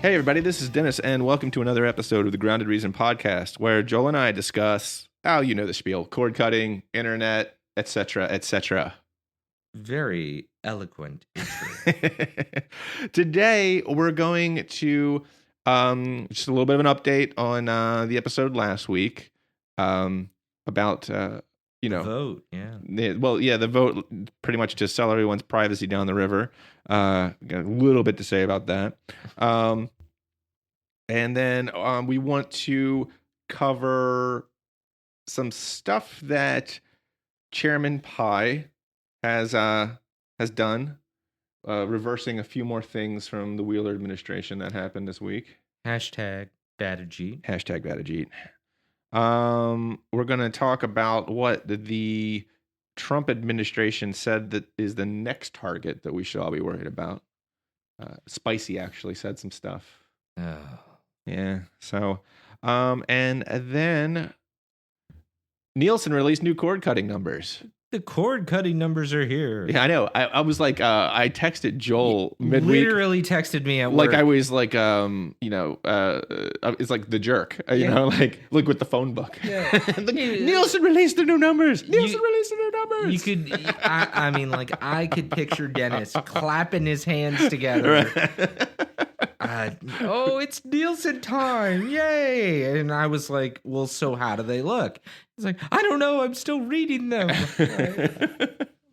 Hey everybody, this is Dennis, and welcome to another episode of the Grounded Reason podcast, where Joel and I discuss, you know the spiel, cord cutting, internet, etc., etc. Very eloquent intro. Today, we're going to just a little bit of an update on the episode last week about, Vote, yeah. the vote, pretty much to sell everyone's privacy down the river. Got a little bit to say about that. And then we want to cover some stuff that Chairman Pai has done, reversing a few more things from the Wheeler administration that happened this week. Hashtag bad Ajit. Hashtag bad Ajit. We're going to talk about what the Trump administration said that is the next target that we should all be worried about. Spicy actually said some stuff. Oh. Yeah. So, and then Nielsen released new cord cutting numbers. The cord cutting numbers are here. Yeah, I know. I was like, I texted Joel midweek. Literally texted me at work. Like I was like, it's like the jerk, you know, like look with the phone book. Yeah. Nielsen released the new numbers. Nielsen released the new numbers. You could, I mean, like I could picture Dennis clapping his hands together. Oh, it's Nielsen time. Yay. And I was like, well, so how do they look? He's like, I don't know. I'm still reading them.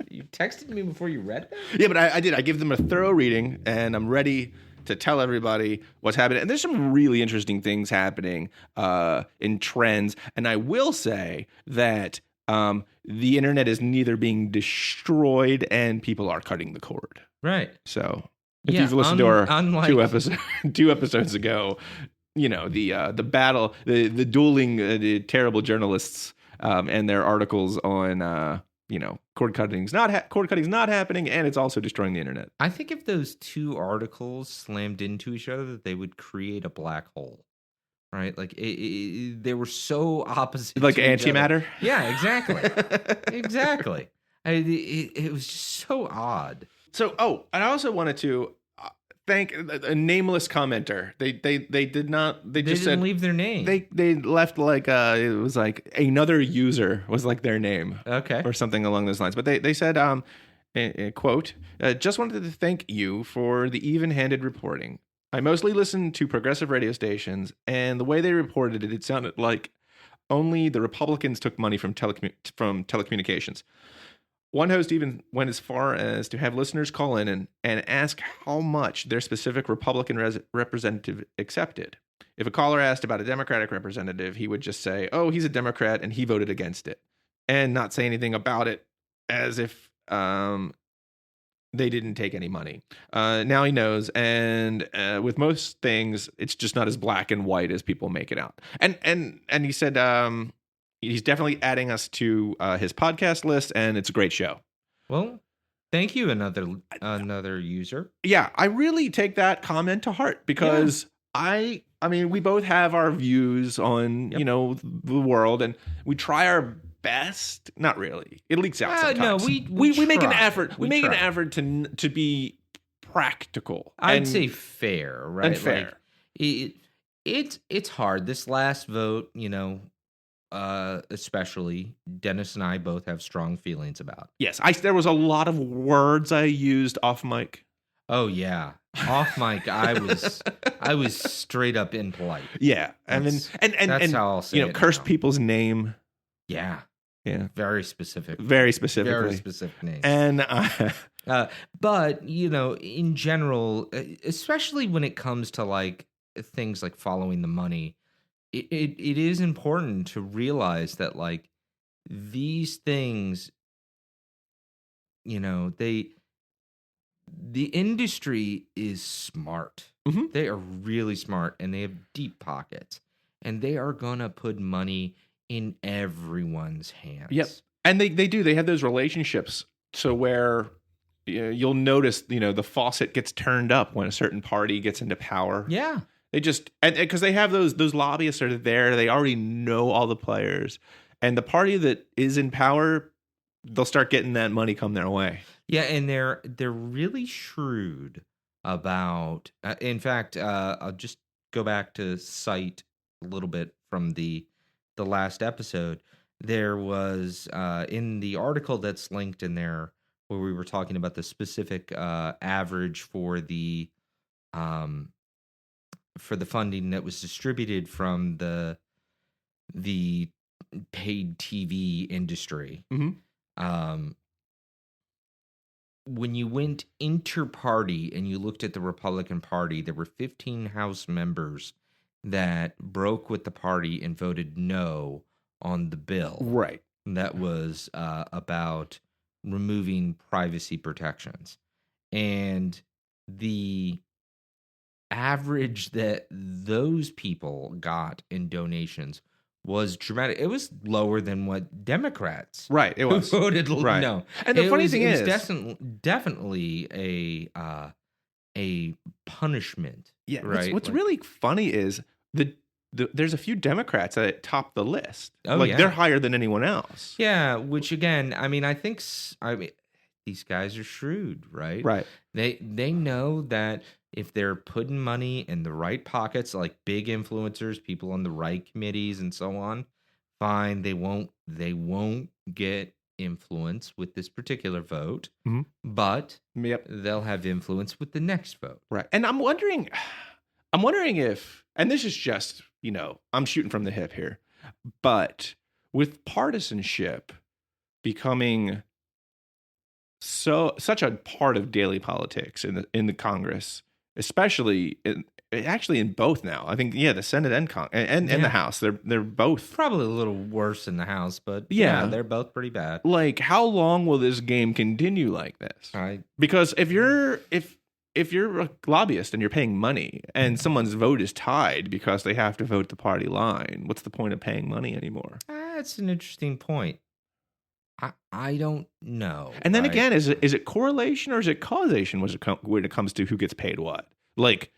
You texted me before you read them? Yeah, but I did. I give them a thorough reading, and I'm ready to tell everybody what's happening. And there's some really interesting things happening in trends. And I will say that the internet is neither being destroyed and people are cutting the cord. Right. So if you've listened to our two episodes ago, you know, the battle, the dueling the terrible journalists and their articles on cord cutting's not happening, and it's also destroying the internet. I think if those two articles slammed into each other, that they would create a black hole, right? Like they were so opposite, like antimatter. Yeah, exactly, exactly. It was just so odd. So, and I also wanted to thank a nameless commenter. They did not. They just didn't said, leave their name. They left like it was like another user was like their name, okay, or something along those lines. But they said, quote, just wanted to thank you for the even-handed reporting. I mostly listened to progressive radio stations, and the way they reported it sounded like only the Republicans took money from telecommunications. One host even went as far as to have listeners call in and ask how much their specific Republican representative accepted. If a caller asked about a Democratic representative, he would just say, oh, he's a Democrat and he voted against it, and not say anything about it as if they didn't take any money. Now he knows, and with most things, it's just not as black and white as people make it out. And he said, he's definitely adding us to his podcast list, and it's a great show. Well, thank you, another user. Yeah, I really take that comment to heart because I mean, we both have our views on the world, and we try our best. Not really; it leaks out sometimes. No, we make an effort. We make an effort to be practical. I'd say fair, right? And fair. Like, it's hard. This last vote, especially Dennis and I both have strong feelings about. Yes, there was a lot of words I used off mic. Oh yeah, off mic. I was straight up impolite. Yeah, and that's how I'll say it. Cursed people's name. Yeah, very specific. Very specifically. Very specific names. And but in general, especially when it comes to like things like following the money. It is important to realize that like these things, the industry is smart. Mm-hmm. They are really smart, and they have deep pockets, and they are gonna put money in everyone's hands. Yep, and they do. They have those relationships, so where you'll notice, the faucet gets turned up when a certain party gets into power. Yeah. They just, and because they have those lobbyists are there, they already know all the players, and the party that is in power, they'll start getting that money come their way. Yeah, and they're really shrewd about. In fact, I'll just go back to cite a little bit from the last episode. There was in the article that's linked in there where we were talking about the specific average for the funding that was distributed from the paid TV industry. When you went inter-party and you looked at the Republican Party, there were 15 House members that broke with the party and voted no on the bill. Right. That was about removing privacy protections. And the average that those people got in donations was dramatic. It was lower than what Democrats it was voted no. And the funny thing is definitely a punishment. Yeah. Right. What's really funny is there's a few Democrats that top the list. Oh, they're higher than anyone else. Yeah. Which again, I mean, these guys are shrewd, right? Right. They know that if they're putting money in the right pockets, like big influencers, people on the right committees and so on, fine, they won't get influence with this particular vote, but they'll have influence with the next vote. Right. And I'm wondering if, and this is just, I'm shooting from the hip here, but with partisanship becoming such a part of daily politics in the Congress, especially actually in both now. I think the Senate and the House, they're both probably a little worse in the House, but they're both pretty bad. Like, how long will this game continue like this? Because if you're a lobbyist and you're paying money and someone's vote is tied because they have to vote the party line, what's the point of paying money anymore? That's an interesting point. I don't know. And then again, is it correlation or is it causation when it comes to who gets paid what? Like,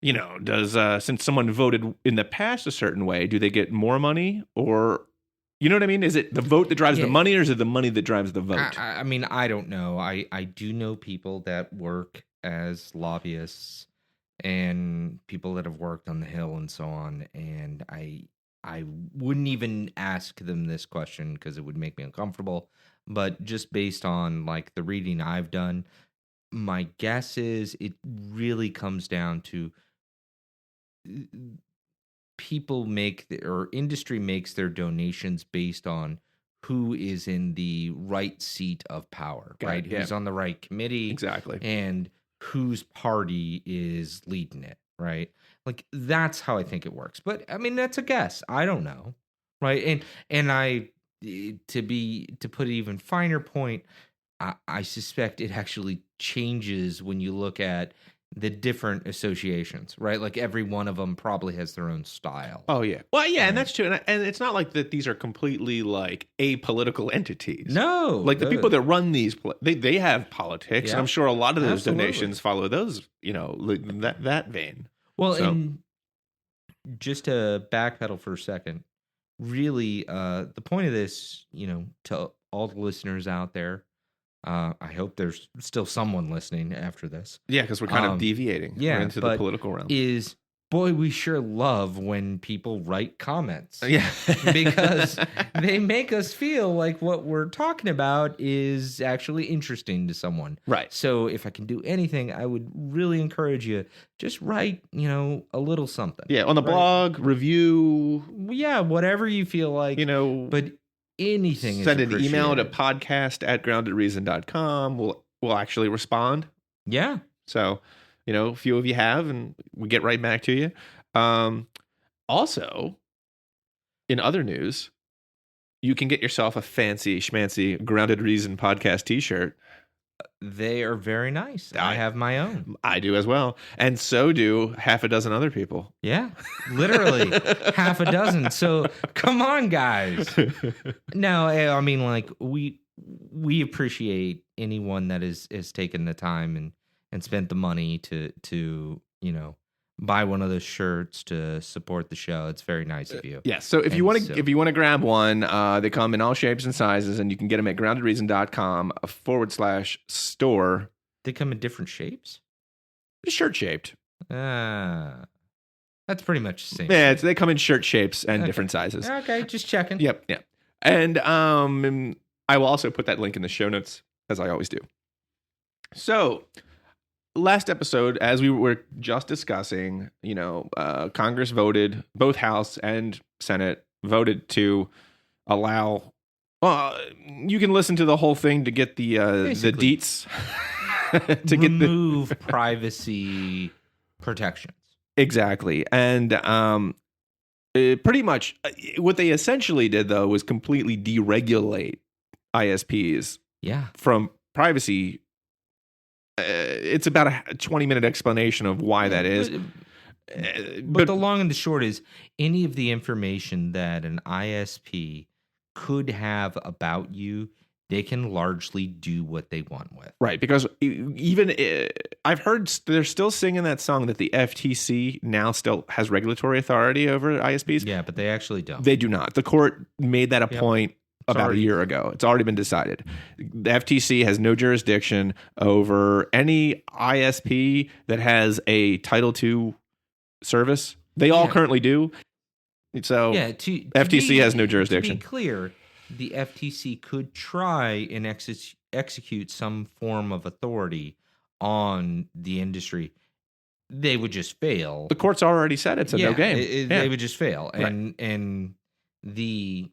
does since someone voted in the past a certain way, do they get more money? Or, you know what I mean? Is it the vote that drives the money, or is it the money that drives the vote? I mean, I don't know. I do know people that work as lobbyists and people that have worked on the Hill and so on, and I wouldn't even ask them this question because it would make me uncomfortable. But just based on like the reading I've done, my guess is it really comes down to industry makes their donations based on who is in the right seat of power, right? Who's on the right committee. Exactly. And whose party is leading it, right? Like, that's how I think it works. But I mean, that's a guess. I don't know, right? And to put an even finer point, I suspect it actually changes when you look at the different associations, right? Like, every one of them probably has their own style. Oh yeah, well yeah, right? And that's true. And it's not like that; these are completely like apolitical entities. No, like the people that run these, they have politics, and I'm sure a lot of those donations follow those, that vein. Well, and just to backpedal for a second, really, the point of this, to all the listeners out there, I hope there's still someone listening after this. Yeah, because we're kind of deviating into the political realm. Boy, we sure love when people write comments. Yeah. Because they make us feel like what we're talking about is actually interesting to someone. Right. So if I can do anything, I would really encourage you, just write, a little something. Yeah, on the blog, review. Yeah, whatever you feel like. But anything send an email to podcast@groundedreason.com. We'll actually respond. Yeah. So, a few of you have, and we get right back to you. Also, in other news, you can get yourself a fancy schmancy Grounded Reason podcast t-shirt. They are very nice. I have my own. I do as well. And so do half a dozen other people. Yeah, literally half a dozen. So come on, guys. No, I mean, like, we appreciate anyone that has taken the time and spent the money to buy one of those shirts to support the show. It's very nice of you. Yes. So if you want to grab one, they come in all shapes and sizes, and you can get them at groundedreason.com/store. They come in different shapes? shirt shaped. That's pretty much the same. Yeah, they come in shirt shapes and Okay. different sizes. Okay, just checking. Yep. And I will also put that link in the show notes, as I always do. So, last episode, as we were just discussing, Congress voted, both House and Senate voted to allow. You can listen to the whole thing to get the deets. to remove privacy protections. Exactly. And pretty much what they essentially did, though, was completely deregulate ISPs from privacy. It's about a 20-minute explanation of why that is. But the long and the short is any of the information that an ISP could have about you, they can largely do what they want with. Right, because even I've heard they're still singing that song that the FTC now still has regulatory authority over ISPs. Yeah, but they actually don't. They do not. The court made that a point about a year ago. It's already been decided. The FTC has no jurisdiction over any ISP that has a Title II service. They all currently do. So FTC has no jurisdiction. To be clear, the FTC could try and execute some form of authority on the industry. They would just fail. The court's already said it's a no game. They would just fail. And the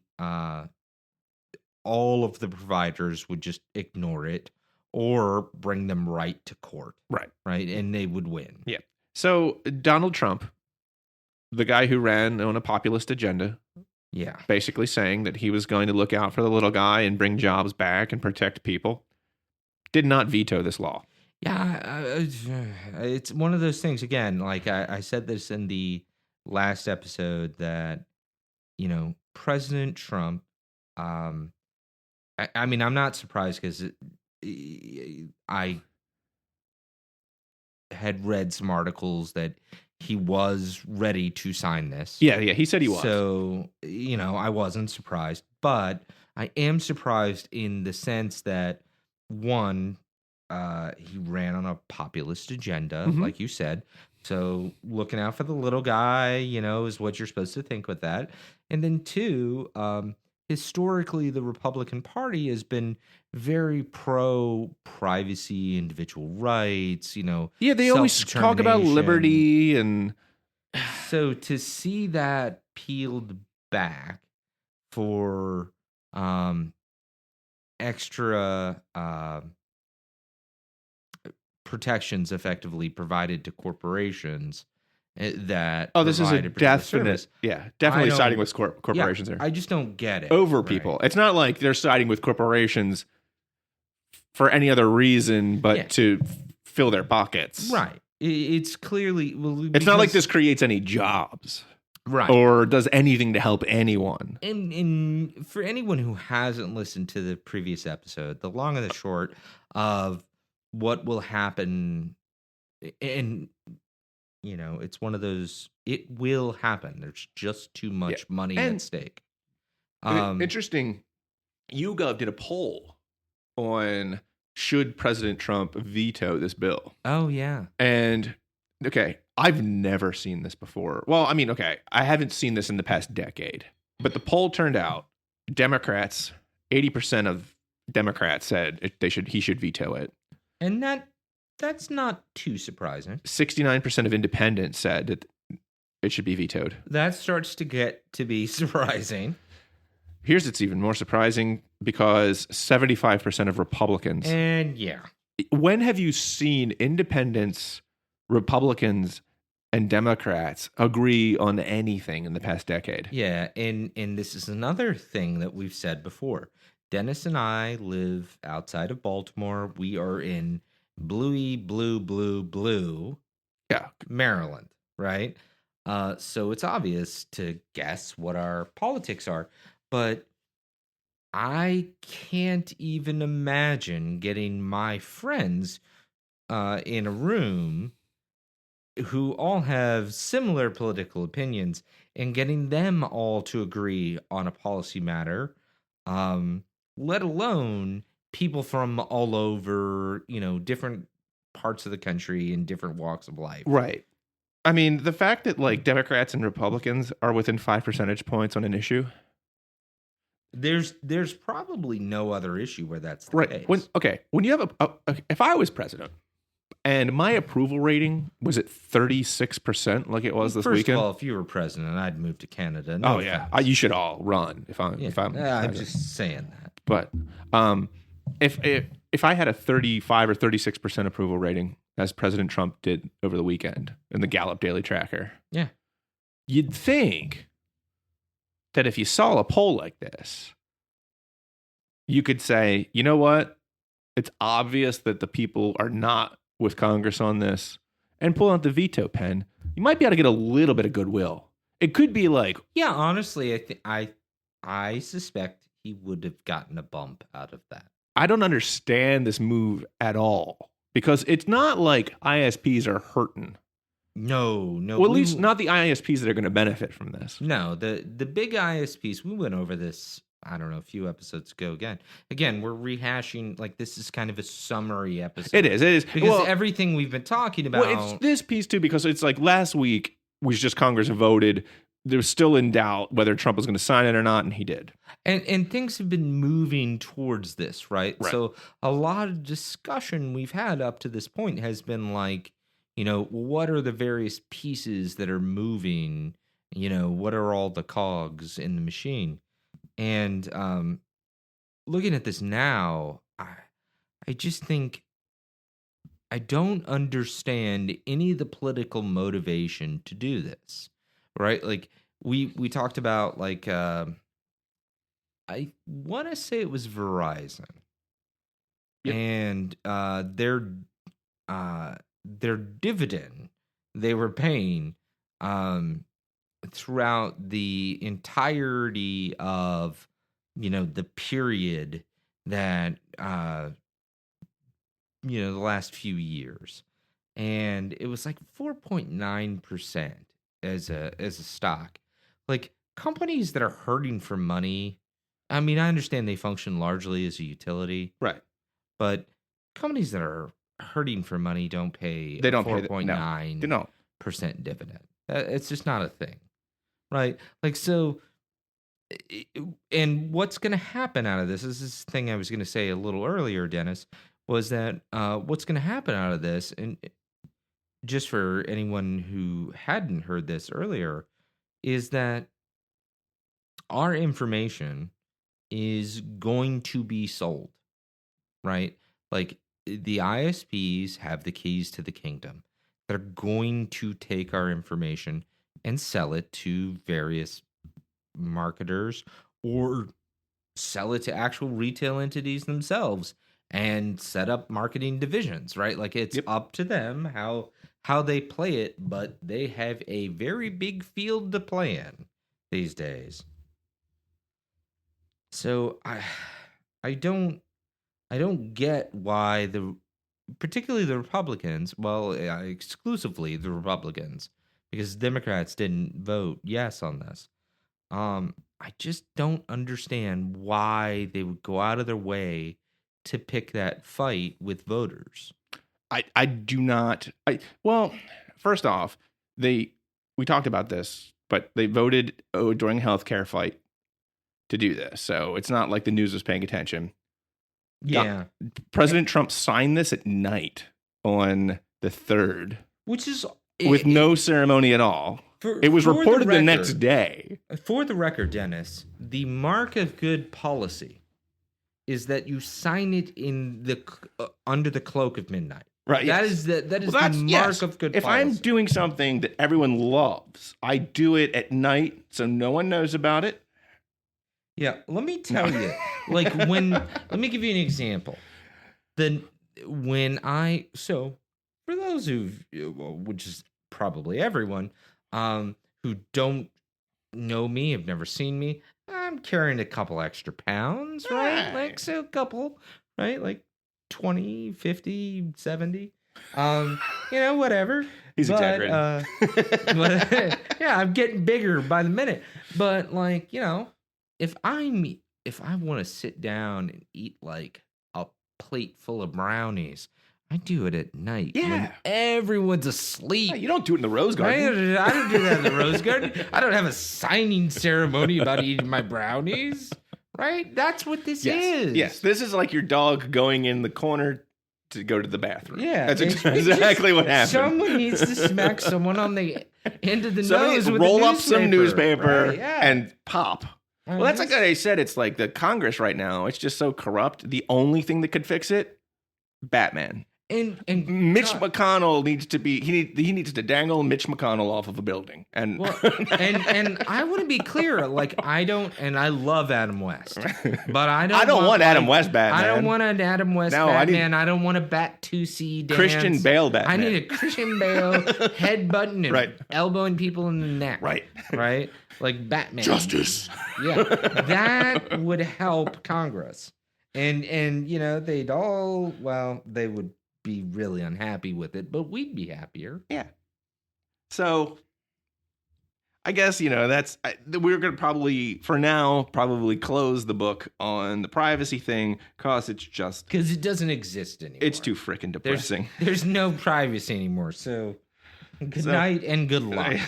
all of the providers would just ignore it or bring them right to court. Right. And they would win. Yeah. So Donald Trump, the guy who ran on a populist agenda, basically saying that he was going to look out for the little guy and bring jobs back and protect people, did not veto this law. Yeah, it's one of those things, again, like I said this in the last episode, that, President Trump, I mean, I'm not surprised because I had read some articles that he was ready to sign this. Yeah, he said he was. So, I wasn't surprised. But I am surprised in the sense that, one, he ran on a populist agenda, like you said. So looking out for the little guy, is what you're supposed to think with that. And then two, historically, the Republican Party has been very pro-privacy, individual rights, Yeah, they always talk about liberty and... So to see that peeled back for extra protections effectively provided to corporations that this is a definite definitely siding with corporations there. I just don't get it over people. It's not like they're siding with corporations for any other reason but to fill their pockets. Right. It's clearly it's not like this creates any jobs. Right. Or does anything to help anyone. And for anyone who hasn't listened to the previous episode, the long and the short of what will happen, and it's one of those, it will happen. There's just too much money at stake. Interesting. YouGov did a poll on should President Trump veto this bill. Oh, yeah. And, okay, I've never seen this before. Well, I mean, okay, I haven't seen this in the past decade. But the poll turned out Democrats, 80% of Democrats said he should veto it. And that's not too surprising. 69% of independents said that it should be vetoed. That starts to get to be surprising. Here's it's even more surprising because 75% of Republicans. And when have you seen independents, Republicans, and Democrats agree on anything in the past decade? Yeah, and this is another thing that we've said before. Dennis and I live outside of Baltimore. We are in blue, Maryland, right? So it's obvious to guess what our politics are. But I can't even imagine getting my friends in a room who all have similar political opinions and getting them all to agree on a policy matter, let alone people from all over, different parts of the country in different walks of life. Right. I mean, the fact that like Democrats and Republicans are within 5 percentage points on an issue. There's probably no other issue where that's the Right. case. When you have if I was president and my approval rating was at 36% like it was this First weekend. of all, if you were president, I'd move to Canada. Oh yeah, you should all run if I'm. I'm just saying that. But if I had a 35 or 36% approval rating, as President Trump did over the weekend in the Gallup Daily Tracker, yeah, you'd think that if you saw a poll like this, you could say, you know what? It's obvious that the people are not with Congress on this, and pull out the veto pen. You might be able to get a little bit of goodwill. It could be like, yeah. Honestly, I suspect he would have gotten a bump out of that. I don't understand this move at all because it's not like ISPs are hurting. No. Well, at least not the ISPs that are going to benefit from this. No, the big ISPs. We went over this, I don't know, a few episodes ago. Again, we're rehashing. Like, this is kind of a summary episode. It is because everything we've been talking about. Well, it's this piece too because it's like last week was just Congress voted. There was still in doubt whether Trump was going to sign it or not, and he did. And things have been moving towards this, right? So a lot of discussion we've had up to this point has been like, what are the various pieces that are moving? What are all the cogs in the machine? And looking at this now, I just think I don't understand any of the political motivation to do this, right? Like we talked about, like I want to say it was Verizon, and their dividend they were paying throughout the entirety of the period that the last few years, and it was like 4.9% as a stock. Like, companies that are hurting for money, I mean, I understand they function largely as a utility, right? But companies that are hurting for money don't pay. They don't 4.9% dividend. It's just not a thing, right? Like, so. And what's going to happen out of this is this thing I was going to say a little earlier, Dennis, was that what's going to happen out of this, and just for anyone who hadn't heard this earlier, is that our information is going to be sold, right? Like, the ISPs have the keys to the kingdom. They're going to take our information and sell it to various marketers or sell it to actual retail entities themselves and set up marketing divisions, right? Like, it's up to them how they play it, but they have a very big field to play in these days. So I don't get why particularly the Republicans, exclusively the Republicans, because Democrats didn't vote yes on this. I just don't understand why they would go out of their way to pick that fight with voters. I do not. Well, first off, we talked about this, but they voted during healthcare fight to do this. So it's not like the news was paying attention. Yeah. President Trump signed this at night on the 3rd. Which is... with no ceremony at all. It was reported the next day. For the record, Dennis, the mark of good policy is that you sign it in under the cloak of midnight. Right. That is the mark of good policy. If I'm doing something that everyone loves, I do it at night so no one knows about it. Yeah, let me tell you. Like, let me give you an example. For those which is probably everyone, who don't know me, have never seen me, I'm carrying a couple extra pounds, right? Like, so a couple, right? Like 20, 50, 70. Whatever. He's exaggerating. Yeah, I'm getting bigger by the minute. But, like, if I want to sit down and eat like a plate full of brownies, I do it at night. Yeah. When everyone's asleep. Yeah, you don't do it in the Rose Garden. I don't do that in the Rose Garden. I don't have a signing ceremony about eating my brownies. Right? That's what this is. Yes. This is like your dog going in the corner to go to the bathroom. Yeah. That's exactly what happened. Someone needs to smack someone on the end of the nose with roll a up some newspaper right, and pop. Well, that's like I said. It's like the Congress right now. It's just so corrupt. The only thing that could fix it, Batman. And Mitch McConnell needs to be he needs to dangle Mitch McConnell off of a building. And and I want to be clear, like I love Adam West, but I don't want Adam West Batman. I don't want an Adam West Batman. I don't want a Bat 2C dance. Christian Bale Batman. I need a Christian Bale headbutting and right. elbowing people in the neck. Right. Like Batman. Justice. Yeah, that would help Congress, and they would be really unhappy with it, but we'd be happier. Yeah. So I guess, we're going to probably close the book on the privacy thing because it doesn't exist anymore. It's too freaking depressing. There's no privacy anymore. So good night and good luck.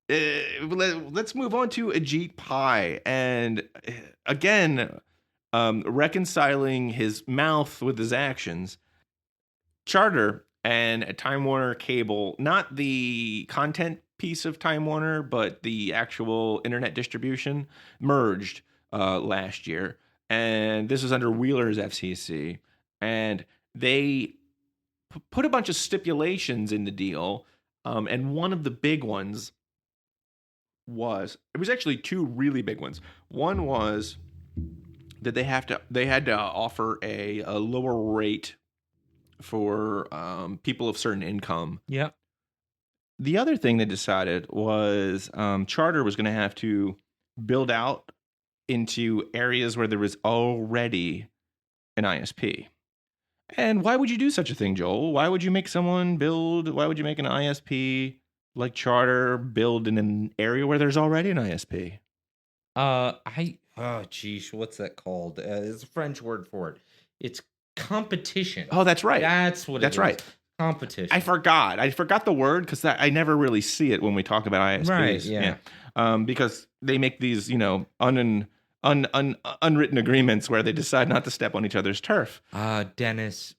Let's move on to Ajit Pai. And again, reconciling his mouth with his actions. Charter and Time Warner Cable, not the content piece of Time Warner, but the actual internet distribution, merged last year. And this was under Wheeler's FCC. And they put a bunch of stipulations in the deal. And one of the big ones was actually two really big ones. One was that they had to offer a lower rate for people of certain income. Yep. The other thing they decided was Charter was going to have to build out into areas where there was already an ISP. And why would you do such a thing, Joel? Why would you make an ISP like Charter build in an area where there's already an ISP? What's that called? It's a French word for it. It's competition. Oh, that's right. That's what it is. That's right. Competition. I forgot the word because I never really see it when we talk about ISPs. Right, yeah. Because they make these, unwritten agreements where they decide not to step on each other's turf. Dennis,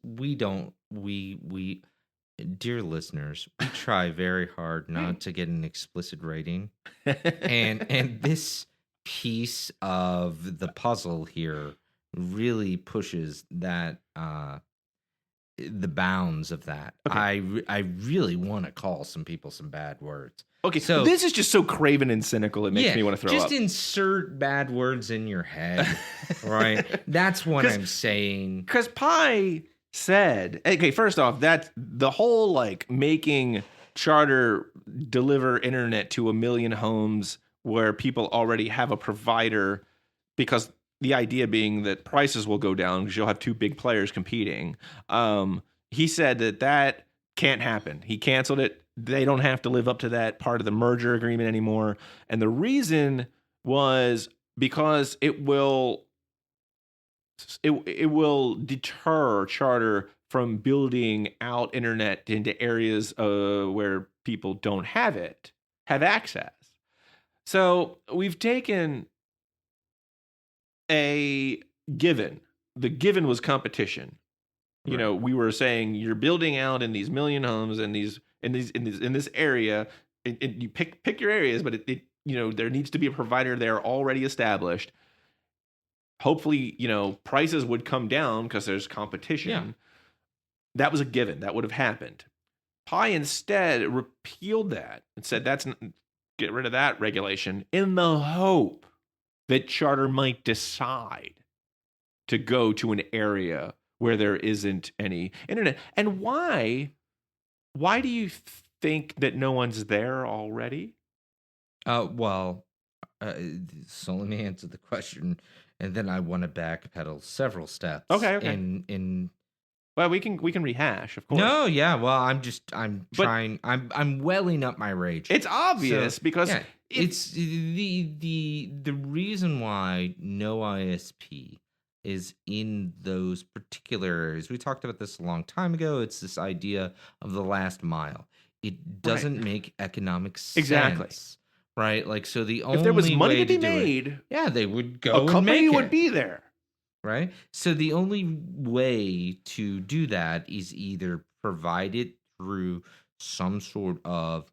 dear listeners, we try very hard not to get an explicit rating. and this piece of the puzzle here really pushes that the bounds of that. Okay. I really want to call some people some bad words. Okay, so this is just so craven and cynical. It makes me want to throw up. Just insert bad words in your head, right? That's what I'm saying. Because Pai said, okay, first off, that the whole making Charter deliver internet to 1 million homes where people already have a provider, because the idea being that prices will go down because you'll have two big players competing. He said that can't happen. He canceled it. They don't have to live up to that part of the merger agreement anymore. And the reason was because it will deter Charter from building out internet into areas where people don't have access. So we've taken a given. The given was competition. Right. We were saying you're building out in these million homes and in this area. You pick your areas, but there needs to be a provider there already established. Hopefully, prices would come down because there's competition. Yeah. That was a given. That would have happened. Pai instead repealed that and said get rid of that regulation in the hope that Charter might decide to go to an area where there isn't any internet. And why do you think that no one's there already? So let me answer the question, and then I want to backpedal several steps. Okay. Well, we can rehash, of course. No, yeah. Well, I'm welling up my rage. It's obvious because it's the reason why no ISP is in those particular areas. We talked about this a long time ago. It's this idea of the last mile. It doesn't make economic sense. Exactly. Right? Like, so the only If there was money way to be do made, it, yeah, they would go a and company make would it. be there. Right? So the only way to do that is either provide it through some sort of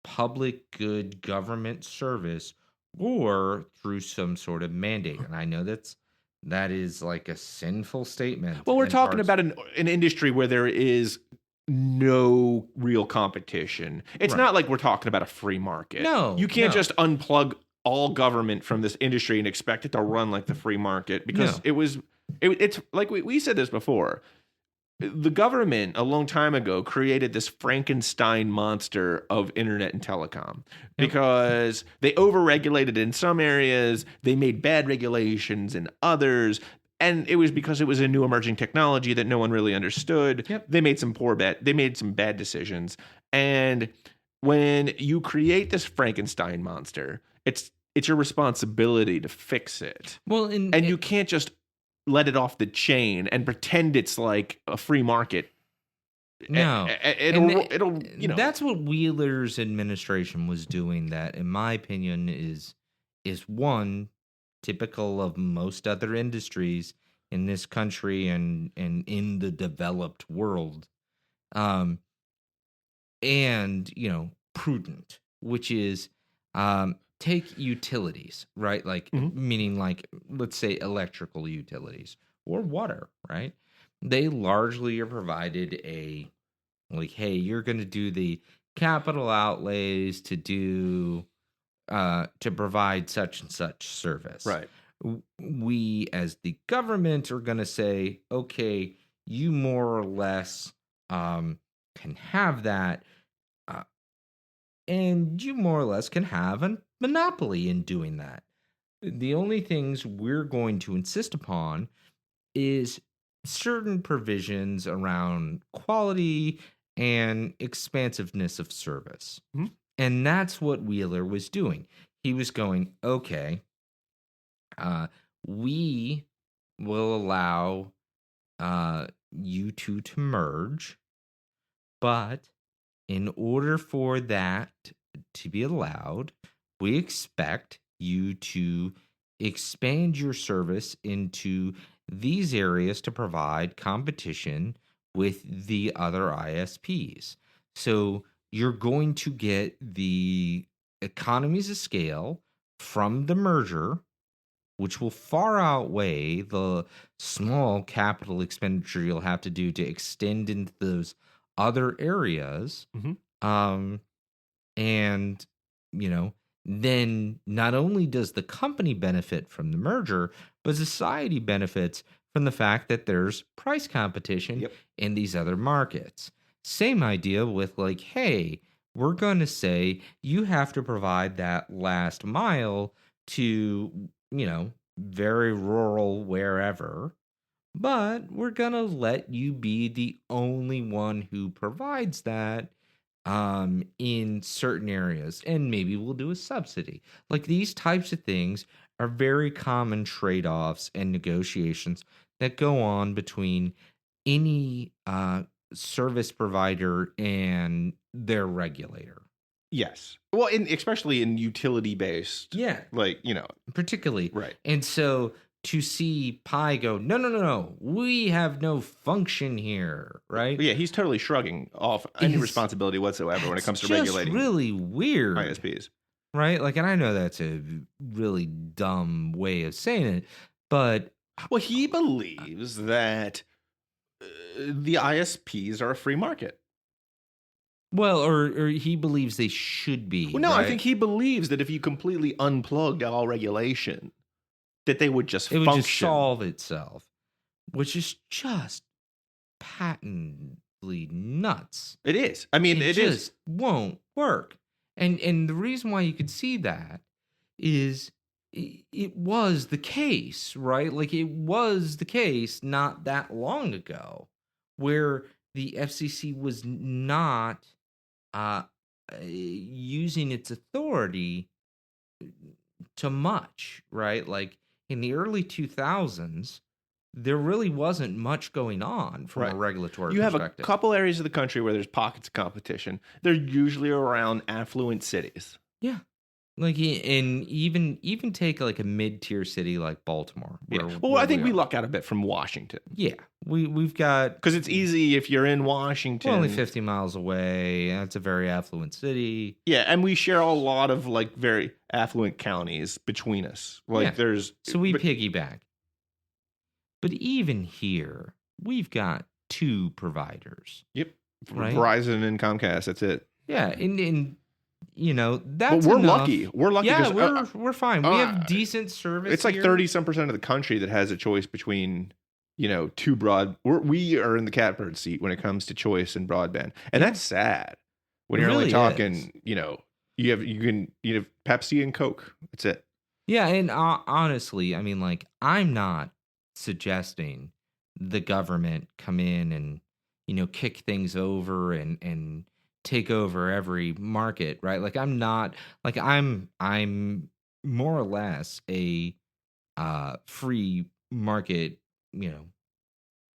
public good government service or through some sort of mandate. And I know that is like a sinful statement. Well, we're in talking parts- about an industry where there is no real competition. It's Right. not like we're talking about a free market. No, You can't no. just unplug all government from this industry and expect it to run like the free market, because No. it's like we said this before. The government a long time ago created this Frankenstein monster of internet and telecom because they overregulated in some areas, they made bad regulations in others, and it was because it was a new emerging technology that no one really understood. Yep. They made some bad decisions. And when you create this Frankenstein monster, it's your responsibility to fix it. Well, And you can't just let it off the chain and pretend it's like a free market. no. It'll That's what Wheeler's administration was doing. That, in my opinion, is one typical of most other industries in this country and in the developed world, and prudent, which is take utilities, right? Like, meaning, like, let's say electrical utilities or water, right? They largely are provided like, hey, you're going to do the capital outlays to do to provide such and such service. Right. We, as the government, are going to say, okay, you more or less can have that, and you more or less can have a monopoly in doing that. The only things we're going to insist upon is certain provisions around quality and expansiveness of service. Mhm. And that's what Wheeler was doing. He was going, okay, we will allow you two to merge, but in order for that to be allowed, we expect you to expand your service into these areas to provide competition with the other ISPs. So you're going to get the economies of scale from the merger, which will far outweigh the small capital expenditure you'll have to do to extend into those other areas. And, then not only does the company benefit from the merger, but society benefits from the fact that there's price competition in these other markets. Same idea with, like, hey, we're going to say you have to provide that last mile to, very rural wherever, but we're going to let you be the only one who provides that in certain areas, and maybe we'll do a subsidy. Like, these types of things are very common trade-offs and negotiations that go on between any service provider and their regulator. Yes. Well, especially in utility-based. Yeah. Like, Particularly. Right. And so to see Pi go, no, we have no function here, right? Yeah, he's totally shrugging off any responsibility whatsoever when it comes to regulating really weird ISPs. Right? Like, and I know that's a really dumb way of saying it, but... Well, he believes that the ISPs are a free market. Well, or he believes they should be. Well, no, right? I think he believes that if you completely unplugged all regulation, that they would just function. Would just solve itself, which is just patently nuts. It is. I mean, it just won't work. And the reason why you could see that is it was the case, right? Like, it was the case not that long ago where the FCC was not using its authority to much, right? Like, in the early 2000s, there really wasn't much going on from Right. a regulatory You have a perspective. couple areas of the country where there's pockets of competition. They're usually around affluent cities. Yeah. Like, and even take like a mid-tier city like Baltimore. Yeah. Where, Well, where I think we are. luck out a bit from Washington. Yeah, we've got Because it's easy if you're in Washington. we're only 50 miles away. It's a very affluent city. Yeah, and we share a lot of like very affluent counties between us. Like Yeah. there's So we but- piggyback. But even here, we've got two providers. Yep. Right? Verizon and Comcast, that's it. Yeah, and you know, But that's we're enough. lucky. We're lucky. Yeah, 'cause, we're fine. We have decent service. it's like here. 30% of the country that has a choice between, two broad. We are in the catbird seat when it comes to choice and broadband, and that's sad. When It you're only really talking, is. you have Pepsi and Coke. That's it. Yeah, and honestly, I mean, like, I'm not suggesting the government come in and kick things over and take over every market, right? Like, I'm not like I'm more or less a free market,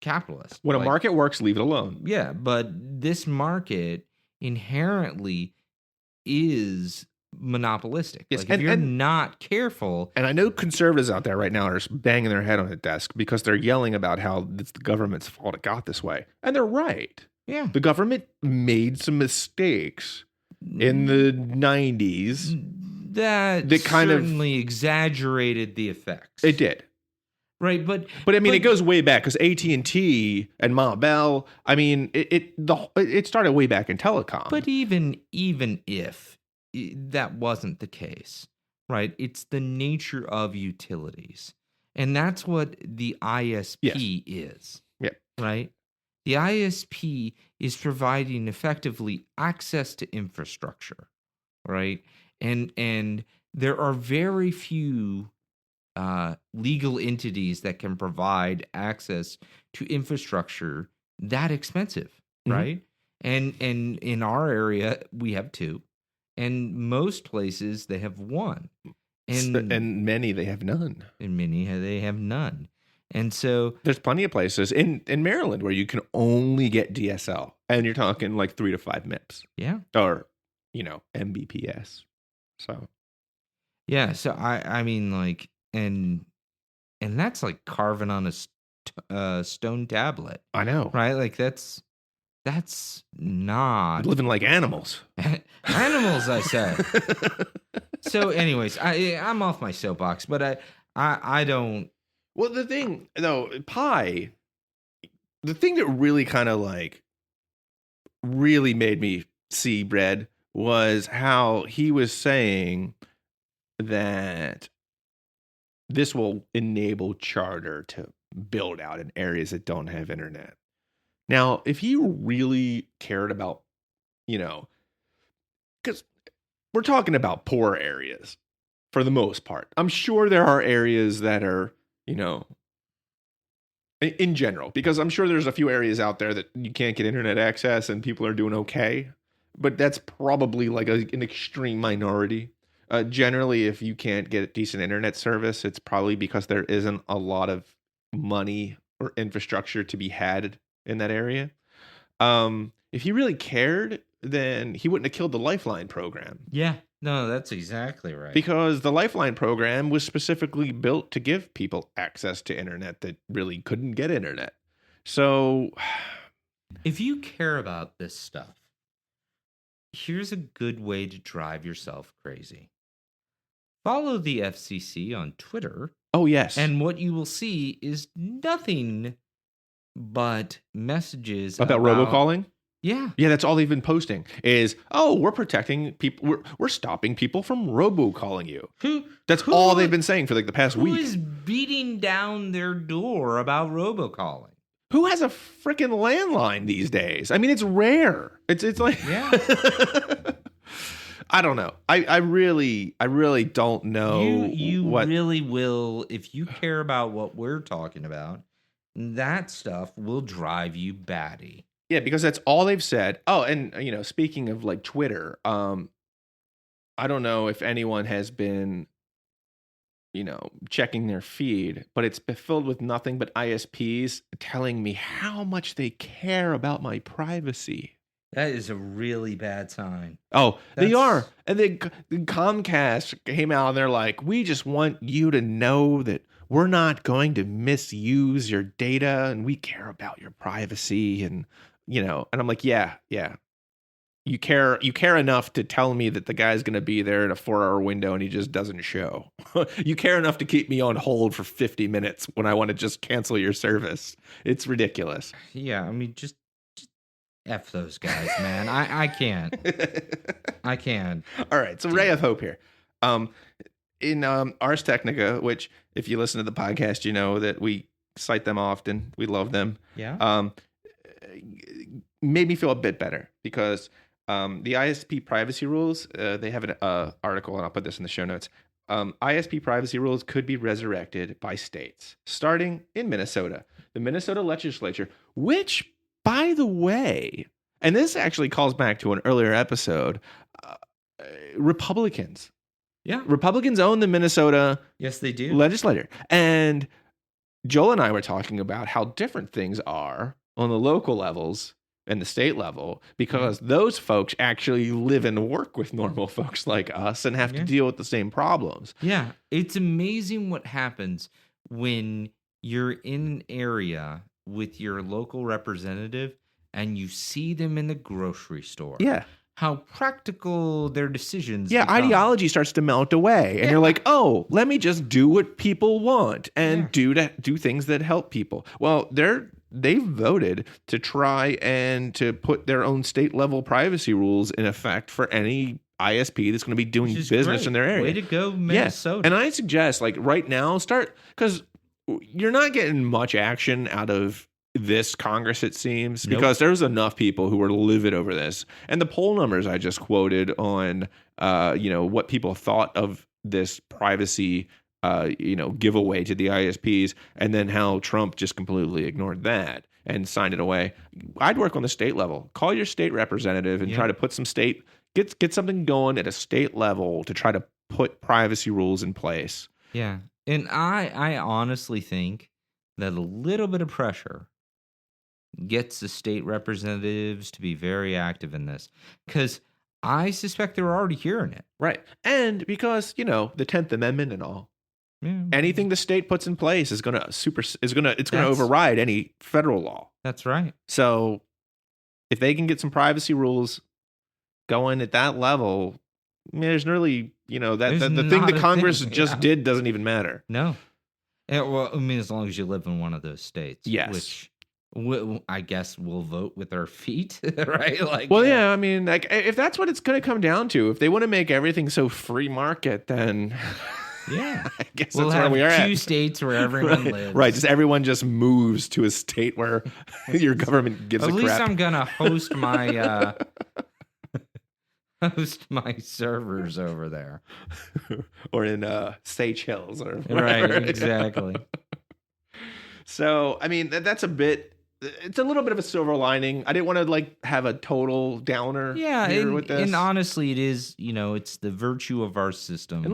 capitalist. When a Like, market works, leave it alone. yeah, but this market inherently is monopolistic. Yes, Like, if you're and- not careful, And I know conservatives out there right now are banging their head on the desk because they're yelling about how it's the government's fault it got this way. And they're right. yeah, The government made some mistakes in the 90s. that kind of- certainly exaggerated the effects. It did. Right, but But I mean, it goes way back because AT&T and Ma Bell, I mean, it started way back in telecom. But even if that wasn't the case, right? It's the nature of utilities. And that's what the ISP is. Yep. Right? The ISP is providing effectively access to infrastructure, right? And there are very few legal entities that can provide access to infrastructure that expensive, right? And in our area, we have two. And most places they have one, and many they have none. And many they have none. And so there's plenty of places in Maryland where you can only get DSL, and you're talking like 3 to 5 MIPS. Yeah, or Mbps. So yeah, so I mean, like, and that's like carving on a stone tablet. I know, right? Like that's not living like animals. Animals, I said. So, anyways, I'm off my soapbox, but I don't. Well, the thing though, the thing that really kind of like really made me see red was how he was saying that this will enable Charter to build out in areas that don't have internet. Now, if he really cared about, because we're talking about poor areas for the most part. I'm sure there are areas that are, in general, because I'm sure there's a few areas out there that you can't get internet access and people are doing okay. But that's probably like an extreme minority. Generally, if you can't get decent internet service, it's probably because there isn't a lot of money or infrastructure to be had in that area. If he really cared, then he wouldn't have killed the Lifeline program. Yeah, no, that's exactly right. Because the Lifeline program was specifically built to give people access to internet that really couldn't get internet. So, if you care about this stuff, here's a good way to drive yourself crazy. Follow the FCC on Twitter. Oh, yes. And what you will see is nothing but messages about robocalling? Yeah. Yeah, that's all they've been posting is, we're protecting people. We're stopping people from robocalling you. That's all they've been saying for like the past week. Who is beating down their door about robocalling? Who has a freaking landline these days? I mean, it's rare. It's like, yeah. I don't know. I really don't know. You really will, if you care about what we're talking about, that stuff will drive you batty. Yeah, because that's all they've said. Oh, and speaking of like Twitter, I don't know if anyone has been checking their feed, but it's filled with nothing but ISPs telling me how much they care about my privacy. That is a really bad sign. Oh, they are. And then Comcast came out and they're like, we just want you to know that we're not going to misuse your data and we care about your privacy. And, and I'm like, yeah. You care enough to tell me that the guy's going to be there in a 4-hour window and he just doesn't show. You care enough to keep me on hold for 50 minutes when I want to just cancel your service. It's ridiculous. Yeah, I mean, just F those guys, man. I can't. I can't. All right, so ray of hope here. In Ars Technica, which if you listen to the podcast, you know that we cite them often. We love them. Yeah. Made me feel a bit better because the ISP privacy rules, they have an article, and I'll put this in the show notes. ISP privacy rules could be resurrected by states, starting in Minnesota. The Minnesota legislature, which, by the way, and this actually calls back to an earlier episode, Republicans. Yeah. Republicans own the Minnesota Yes, they do. legislature. And Joel and I were talking about how different things are on the local levels and the state level, because those folks actually live and work with normal folks like us and have to deal with the same problems. Yeah. It's amazing what happens when you're in an area with your local representative and you see them in the grocery store. Yeah. How practical their decisions become. Ideology starts to melt away. And you're like, oh, let me just do what people want and do things that help people. Well, they've voted to try and to put their own state level privacy rules in effect for any ISP that's going to be doing business in their area. Way to go, Minnesota. Yeah. And I suggest, like, right now, because you're not getting much action out of this Congress, it seems, because there's enough people who are livid over this. And the poll numbers I just quoted on, what people thought of this privacy, giveaway to the ISPs, and then how Trump just completely ignored that and signed it away. I'd work on the state level. Call your state representative and try to put some get something going at a state level to try to put privacy rules in place. Yeah. And I honestly think that a little bit of pressure gets the state representatives to be very active in this, because I suspect they're already hearing it. Right. And because, the 10th Amendment and all, anything the state puts in place is going to override any federal law. That's right. So if they can get some privacy rules going at that level, there's really, the thing that Congress did doesn't even matter. No. Well, I mean, as long as you live in one of those states. Yes. Which I guess we'll vote with our feet, right? Like, I mean, like, if that's what it's going to come down to, if they want to make everything so free market, then I guess we'll that's where we are at. 2 states where everyone lives. Right, just everyone just moves to a state where your government gives a crap. At least I'm gonna host my servers over there, or in Seychelles, or right, exactly. So, I mean, that's it's a little bit of a silver lining. I didn't want to have a total downer with this. And honestly, it is, it's the virtue of our system. And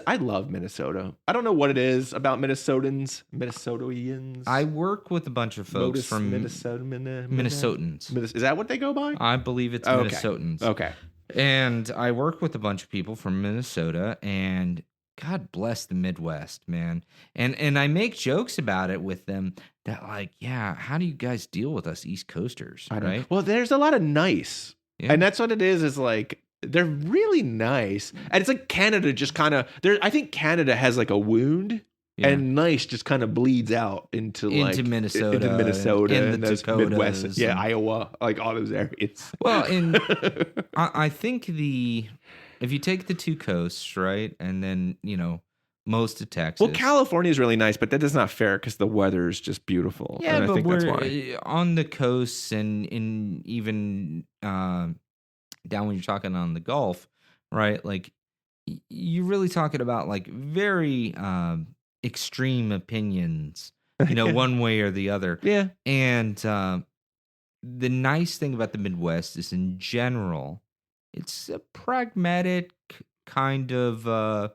I love Minnesota. I don't know what it is about Minnesotans. I work with a bunch of folks from Minnesotans. Is that what they go by? I believe it's Minnesotans. Okay. And I work with a bunch of people from Minnesota, and God bless the Midwest, man. And I make jokes about it with them that, how do you guys deal with us East Coasters, right? Well, there's a lot of nice. Yeah. And that's what it is they're really nice. And it's like Canada just kind of, I think Canada has a wound. Yeah. And nice just kind of bleeds out into Minnesota, and the Dakotas, Midwest, Iowa, all those areas. Well, and I think if you take the 2 coasts, right, and then most of Texas. Well, California is really nice, but that is not fair because the weather is just beautiful. Yeah, and but I think that's why. On the coasts and even down when you're talking on the Gulf, right? You're really talking about very extreme opinions, one way or the other. Yeah. And the nice thing about the Midwest is, in general, it's a pragmatic kind of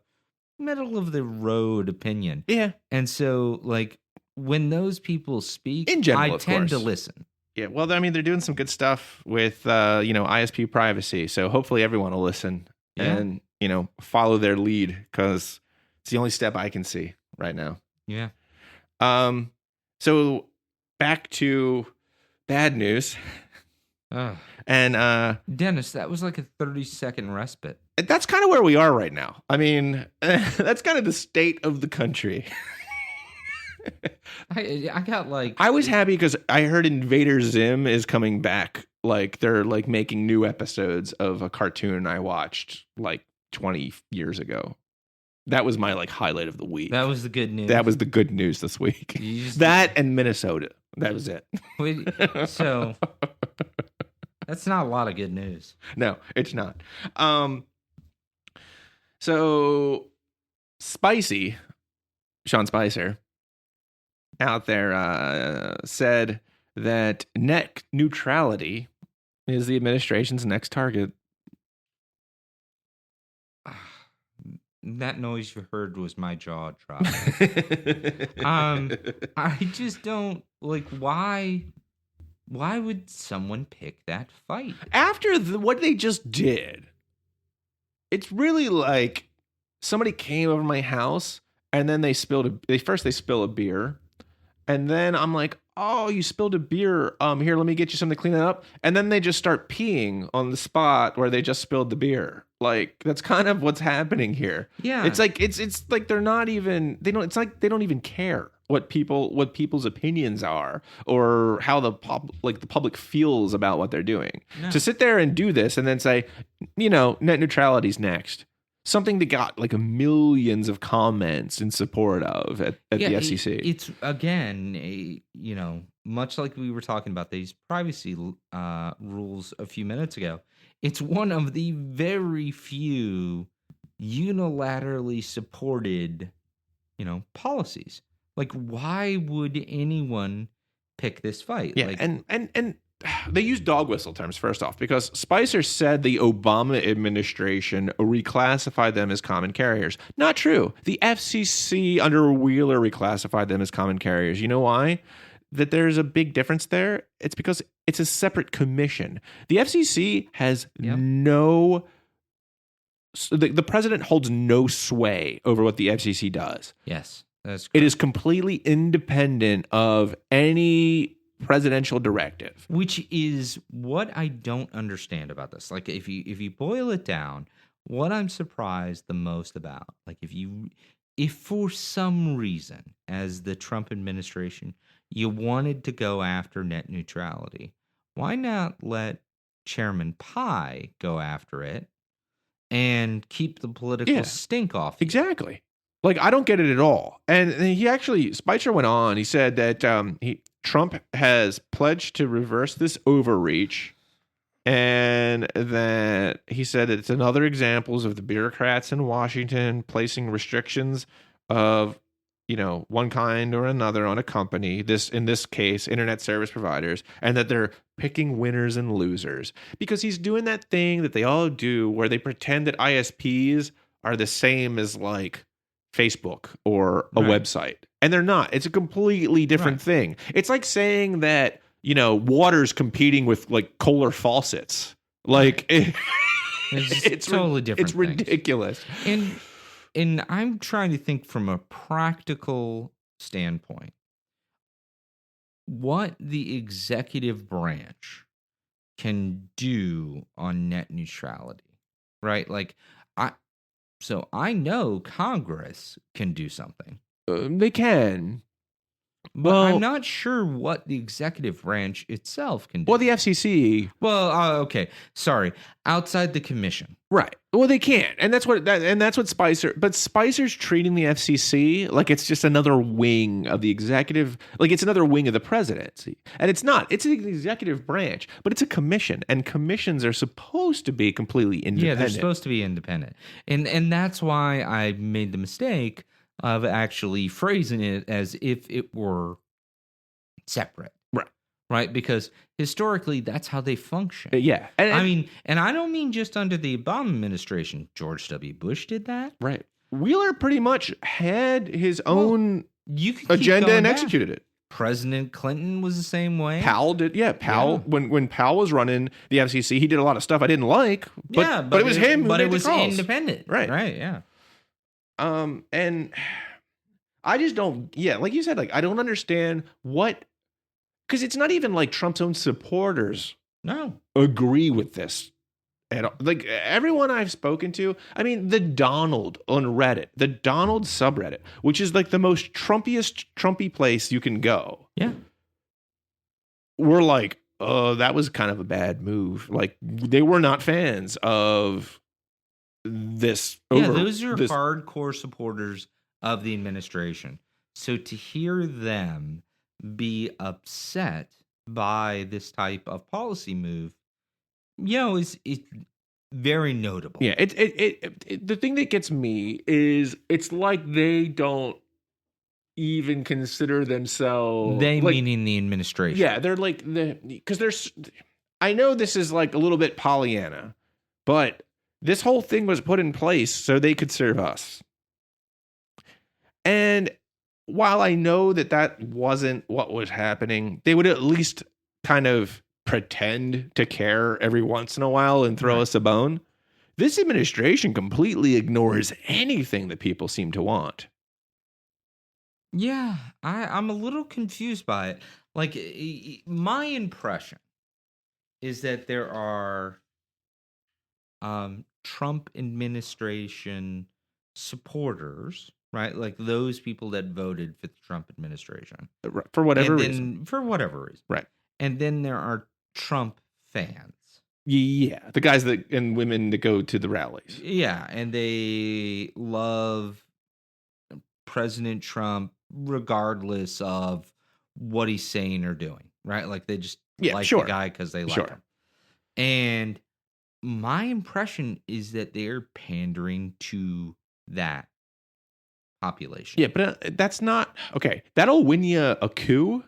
middle of the road opinion. Yeah. And so, like, when those people speak, In general, I of tend to course. listen. Yeah, well, I mean, they're doing some good stuff with, ISP privacy. So hopefully everyone will listen and, follow their lead, because it's the only step I can see right now. Yeah. So back to bad news. And Dennis, that was like a 30-second respite. that's kind of where we are right now. I mean, that's kind of the state of the country. I got like... I was happy because I heard Invader Zim is coming back. Like, they're like making new episodes of a cartoon I watched like 20 years ago. That was my like highlight of the week. That was the good news. That was the good news this week. That and Minnesota. That was it. So that's not a lot of good news. No, it's not. So Spicy, Sean Spicer, out there said that net neutrality is the administration's next target. That noise you heard was my jaw dropping. I just don't like why would someone pick that fight After what they just did? It's really like somebody came over my house and then they spill a beer. And then I'm like, oh, you spilled a beer. Here, let me get you something to clean it up. And then they just start peeing on the spot where they just spilled the beer. Like, that's kind of what's happening here. Yeah. It's like it's like they're not even it's like they don't even care what people's opinions are or how the public feels about what they're doing. No. To sit there and do this and then say, net neutrality's next. Something that got like millions of comments in support of at the FCC. It's again, much like we were talking about these privacy rules a few minutes ago. It's one of the very few unilaterally supported, policies. Like, why would anyone pick this fight? Yeah, like, and they use dog whistle terms first off, because Spicer said the Obama administration reclassified them as common carriers. Not true. The FCC under Wheeler reclassified them as common carriers. You know why? That there's a big difference there. It's because it's a separate commission. The FCC has the president holds no sway over what the FCC does. Yes, that's correct. It is completely independent of any presidential directive, which is what I don't understand about this. Like, if you boil it down, what I'm surprised the most about, like, if for some reason, as the Trump administration, you wanted to go after net neutrality, why not let Chairman Pai go after it and keep the political stink off? Exactly. Like, I don't get it at all. And Spicer went on. He said that Trump has pledged to reverse this overreach, and that he said that it's another examples of the bureaucrats in Washington placing restrictions of, one kind or another on a company, in this case, internet service providers, and that they're picking winners and losers. Because he's doing that thing that they all do where they pretend that ISPs are the same as, like, Facebook or a website. And they're not. It's a completely different thing. It's like saying that, water's competing with, like, Kohler faucets. Like, it's totally different. It's ridiculous. And I'm trying to think from a practical standpoint, what the executive branch can do on net neutrality, right? Like, I know Congress can do something. They can. But I'm not sure what the executive branch itself can do. Well, the FCC. Well, okay. Sorry. Outside the commission. Right. Well, they can't. And that's what Spicer. But Spicer's treating the FCC like it's just another wing of the executive. Like it's another wing of the presidency. And it's not. It's an executive branch, but it's a commission. And commissions are supposed to be completely independent. Yeah, they're supposed to be independent. And that's why I made the mistake of actually phrasing it as if it were separate. Right? Because historically, that's how they function. Yeah. And I don't mean just under the Obama administration. George W. Bush did that. Right. Wheeler pretty much had his own You could keep agenda going and back. executed it. President Clinton was the same way. Powell did, Powell, when Powell was running the FCC, he did a lot of stuff I didn't like, but it was him who but made it was the calls. independent. Right. Yeah. And I just don't, like you said, like, I don't understand because it's not even like Trump's own supporters agree with this at all. Like, everyone I've spoken to, I mean, the Donald on Reddit, the Donald subreddit, which is like the most Trumpy place you can go. Yeah. We're like, that was kind of a bad move. Like, they were not fans of this. Those are hardcore supporters of the administration. So to hear them be upset by this type of policy move, is very notable. Yeah, it the thing that gets me is it's like they don't even consider themselves. They meaning the administration. Yeah, they're like because there's. I know this is like a little bit Pollyanna, but this whole thing was put in place so they could serve us. And while I know that wasn't what was happening, they would at least kind of pretend to care every once in a while and throw us a bone. This administration completely ignores anything that people seem to want. Yeah, I'm a little confused by it. Like, my impression is that there are Trump administration supporters, right? Like those people that voted for the Trump administration. For whatever reason. For whatever reason. Right. And then there are Trump fans. Yeah, the guys and women that go to the rallies. Yeah, and they love President Trump regardless of what he's saying or doing, right? Like they just like the guy because they like him. And my impression is that they're pandering to that population. Yeah, but that's not okay. That'll win you a coup.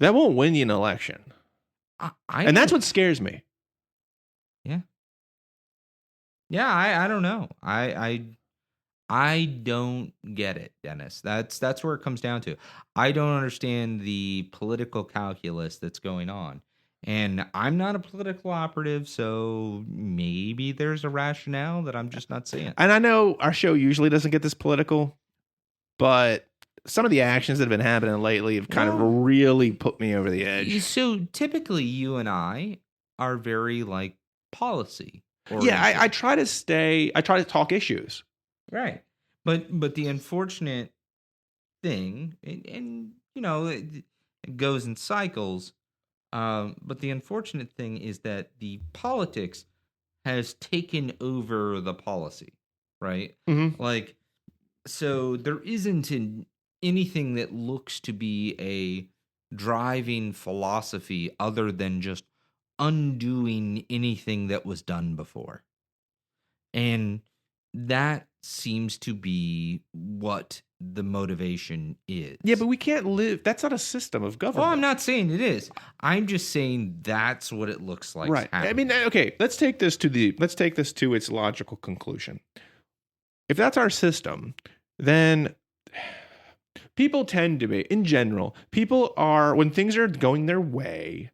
That won't win you an election. And that's what scares me. Yeah. Yeah, I don't know. I don't get it, Dennis. That's where it comes down to. I don't understand the political calculus that's going on. And I'm not a political operative, so maybe there's a rationale that I'm just not seeing. And I know our show usually doesn't get this political, but some of the actions that have been happening lately have kind of really put me over the edge. So typically you and I are very like policy oriented. Yeah, I try to talk issues. Right. But the unfortunate thing, and it goes in cycles, but the unfortunate thing is that the politics has taken over the policy, right? Mm-hmm. Like, so there isn't anything that looks to be a driving philosophy other than just undoing anything that was done before. And that seems to be what the motivation is. Yeah, but we can't live. That's not a system of government. Well, I'm not saying it is. I'm just saying that's what it looks like. Right. I mean, okay. Let's take this to its logical conclusion. If that's our system, then people tend to be, in general, people are, when things are going their way,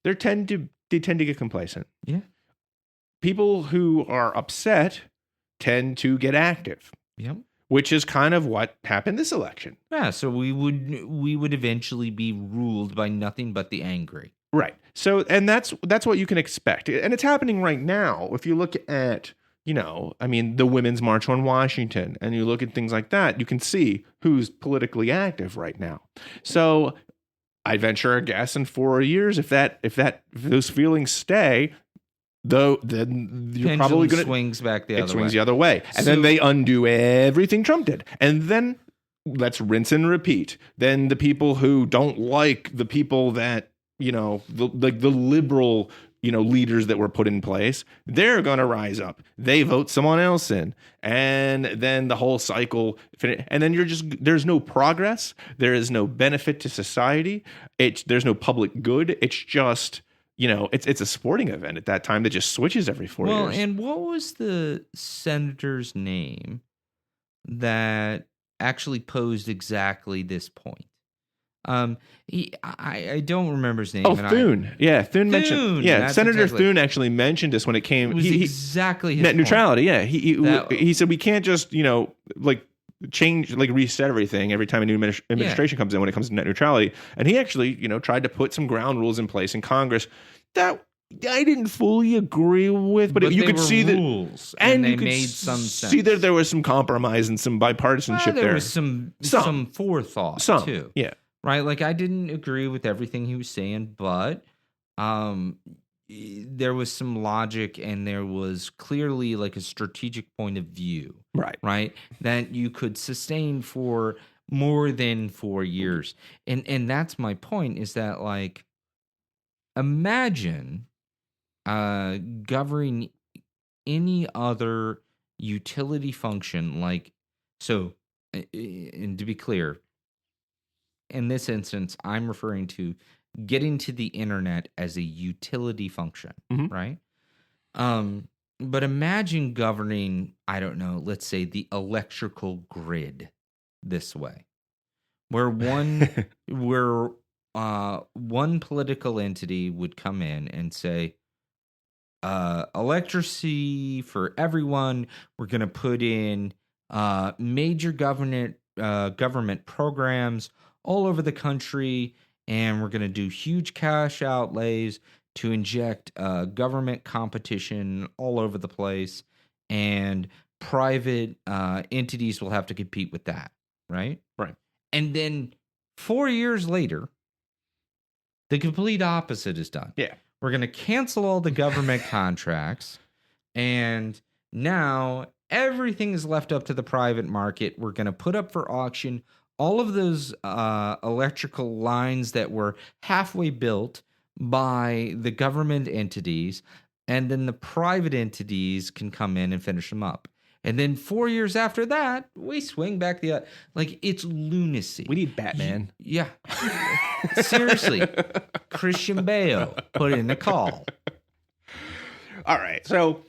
they tend to get complacent. Yeah. People who are upset tend to get active. Yep. Which is kind of what happened this election. Yeah, so we would eventually be ruled by nothing but the angry. Right. So, and that's what you can expect. And it's happening right now. If you look at, the Women's March on Washington, and you look at things like that, you can see who's politically active right now. So I venture a guess in 4 years, if those feelings stay, though, then you're probably going to swings back the other way. It swings the other way, and then they undo everything Trump did, and then let's rinse and repeat. Then the people who don't like the people that the liberal leaders that were put in place, they're going to rise up. They vote someone else in, and then the whole cycle. And then there's no progress. There is no benefit to society. There's no public good. It's just. It's a sporting event at that time that just switches every 4 years. Well, and what was the senator's name that actually posed exactly this point. I don't remember his name. Oh, Thune. Thune mentioned. Thune, Yeah, that's Senator exactly- Thune actually mentioned this when it came. It was exactly his net point. neutrality. Yeah, That- he said we can't just like change, like reset everything every time a new administration comes in when it comes to net neutrality. And he actually tried to put some ground rules in place in Congress that I didn't fully agree with, but you they could were see that, rules, and they you could made some see sense. that there was some compromise and some bipartisanship there there. was some forethought too. Yeah. Right? Like, I didn't agree with everything he was saying, but there was some logic, and there was clearly like a strategic point of view. Right? That you could sustain for more than 4 years. And that's my point, is that, like, imagine governing any other utility function, like, so, and to be clear, in this instance, I'm referring to getting to the internet as a utility function, right? But imagine governing, I don't know, let's say the electrical grid this way, where one political entity would come in and say, electricity for everyone. We're going to put in major government programs all over the country, and we're going to do huge cash outlays to inject government competition all over the place, and private entities will have to compete with that, right? Right. And then 4 years later, the complete opposite is done. Yeah. We're going to cancel all the government contracts, and now everything is left up to the private market. We're going to put up for auction all of those electrical lines that were halfway built by the government entities, and then the private entities can come in and finish them up. And then 4 years after that, we swing back the like, it's lunacy. We need Batman. Yeah. Seriously. Christian Bale put in a call. All right. So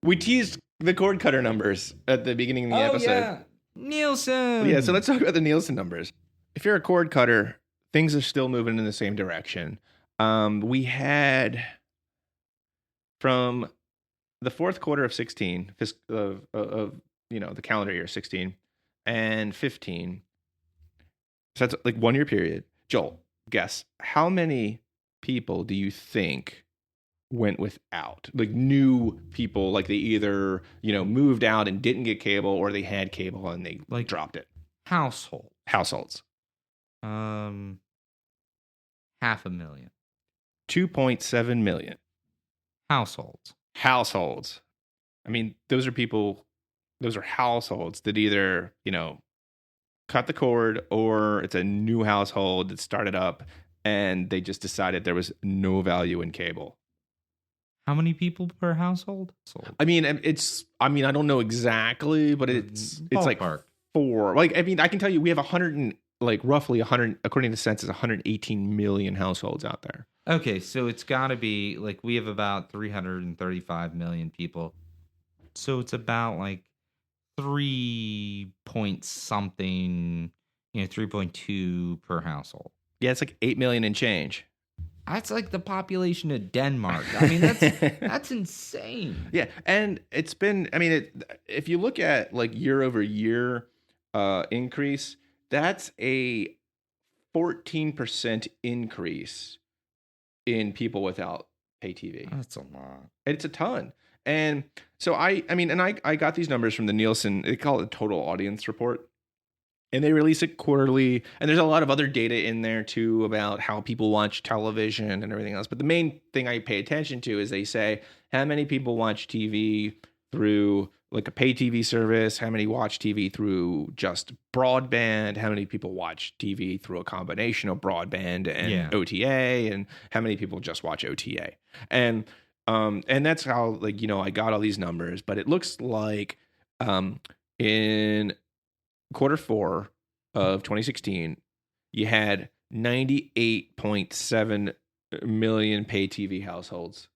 we teased the cord cutter numbers at the beginning of the episode. Yeah. Nielsen. Yeah, so let's talk about the Nielsen numbers. If you're a cord cutter, things are still moving in the same direction. We had from the fourth quarter of 16, of the calendar year 16 and 15. So that's like 1 year period. Joel, guess how many people do you think went without? Like, new people, like they either moved out and didn't get cable, or they had cable and they dropped it. Households. 500,000. 2.7 million households. I mean, those are households that either cut the cord, or it's a new household that started up and they just decided there was no value in cable. How many people per household? I mean, I don't know exactly, but it's like 4. Like, I mean, I can tell you we have roughly 100, according to the census, 118 million households out there. Okay, so it's got to be like, we have about 335 million people. So it's about like 3 point something, 3.2 per household. Yeah, it's like 8 million and change. That's like the population of Denmark. I mean, that's insane. Yeah, and it's been, I mean, if you look at like year over year increase, that's a 14% increase in people without pay TV. That's a lot. It's a ton. And so I got these numbers from the Nielsen. They call it a total audience report. And they release it quarterly. And there's a lot of other data in there too about how people watch television and everything else. But the main thing I pay attention to is they say how many people watch TV through like a pay TV service, how many watch TV through just broadband, how many people watch TV through a combination of broadband and OTA, and how many people just watch OTA. And that's how, like, I got all these numbers. But it looks like in quarter 4 of 2016, you had 98.7 million pay TV households,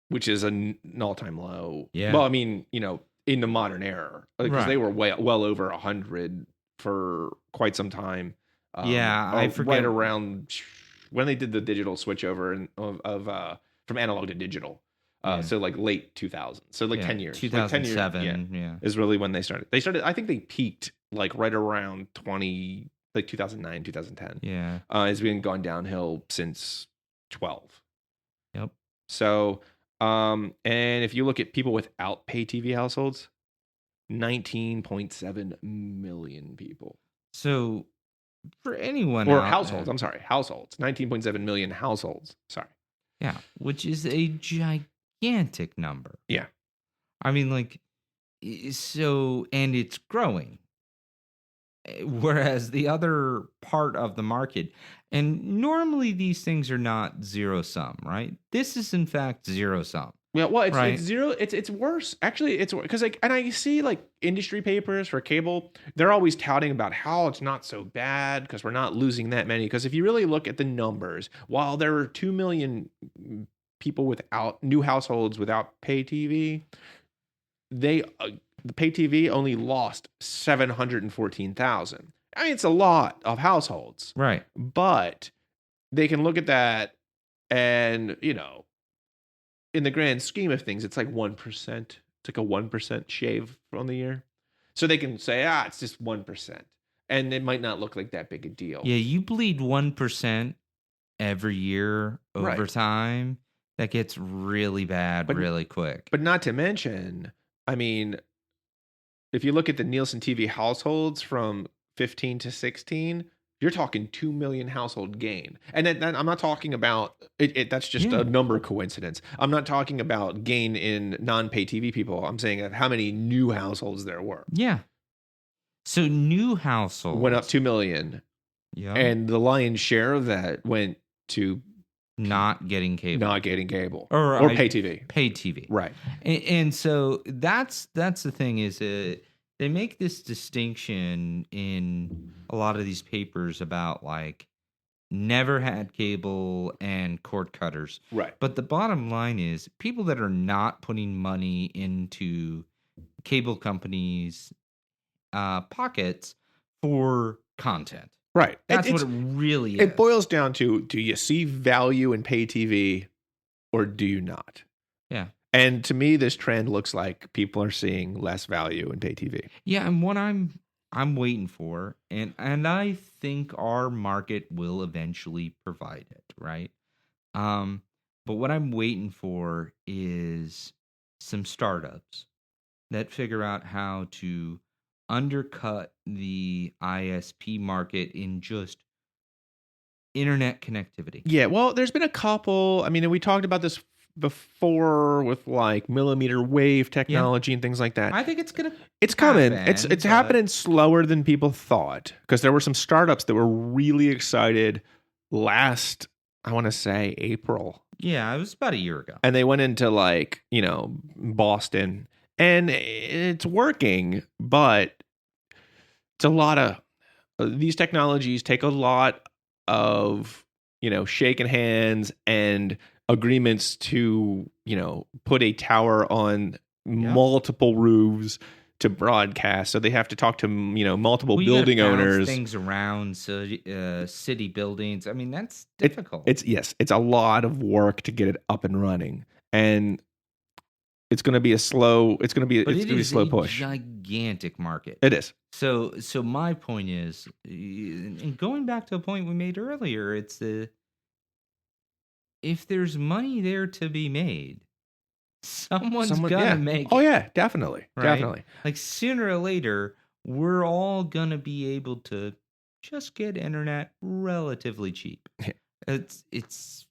which is an all-time low. Yeah. Well, I mean, in the modern era, because they were well over 100 for quite some time. I forget right around when they did the digital switchover from analog to digital. So like late 2000s. So like 10 years. 2007. Like 10 years, is really when they started. I think they peaked like right around 2009, 2010. Yeah. It's been gone downhill since 12. Yep. So, and if you look at people without pay TV households, 19.7 million people. So for anyone or households, I'm sorry, households, 19.7 million households. Sorry. Yeah, which is a gigantic number. Yeah. I mean, like, so, and it's growing. Whereas the other part of the market, and normally these things are not zero sum, right? This is in fact zero sum. Yeah, well, it's zero. It's worse. Actually, it's because like, and I see like industry papers for cable. They're always touting about how it's not so bad because we're not losing that many. Because if you really look at the numbers, while there are 2 million people without new households without pay TV, the pay TV only lost 714,000. I mean, it's a lot of households, right? But they can look at that, and in the grand scheme of things, it's like 1%. It's like a 1% shave on the year. So they can say, it's just 1%. And it might not look like that big a deal. Yeah, you bleed 1% every year over time. That gets really bad really quick. But not to mention, I mean, if you look at the Nielsen TV households from 15 to 16, you're talking 2 million household gain. And then I'm not talking about it. That's just a number coincidence. I'm not talking about gain in non-pay TV people. I'm saying how many new households there were. Yeah. So new households went up 2 million. Yeah. And the lion's share of that went to not getting cable. Or pay TV. Pay TV. Right. And so that's the thing is they make this distinction in a lot of these papers about like never had cable and cord cutters. Right. But the bottom line is people that are not putting money into cable companies' pockets for content. Right. That's what it really is. It boils down to, do you see value in pay TV or do you not? Yeah. And to me, this trend looks like people are seeing less value in pay TV. Yeah, and what I'm waiting for, and I think our market will eventually provide it, right? But what I'm waiting for is some startups that figure out how to undercut the ISP market in just internet connectivity. Yeah, well, there's been a couple. I mean, we talked about this before with like millimeter wave technology and things like that. I think it's coming. It's happening slower than people thought, because there were some startups that were really excited last, I want to say, April. Yeah, it was about a year ago. And they went into like, Boston, and it's working, but it's a lot of these technologies take a lot of, shaking hands and agreements to, put a tower on multiple roofs to broadcast. So they have to talk to, multiple building owners. Things around city buildings. I mean, that's difficult. It's a lot of work to get it up and running. And it's going to be a slow push. Gigantic market. It is. So my point is, and going back to a point we made earlier, it's if there's money there to be made, someone's gonna make it. Oh yeah, definitely. Right? Definitely. Like sooner or later, we're all gonna be able to just get internet relatively cheap. It's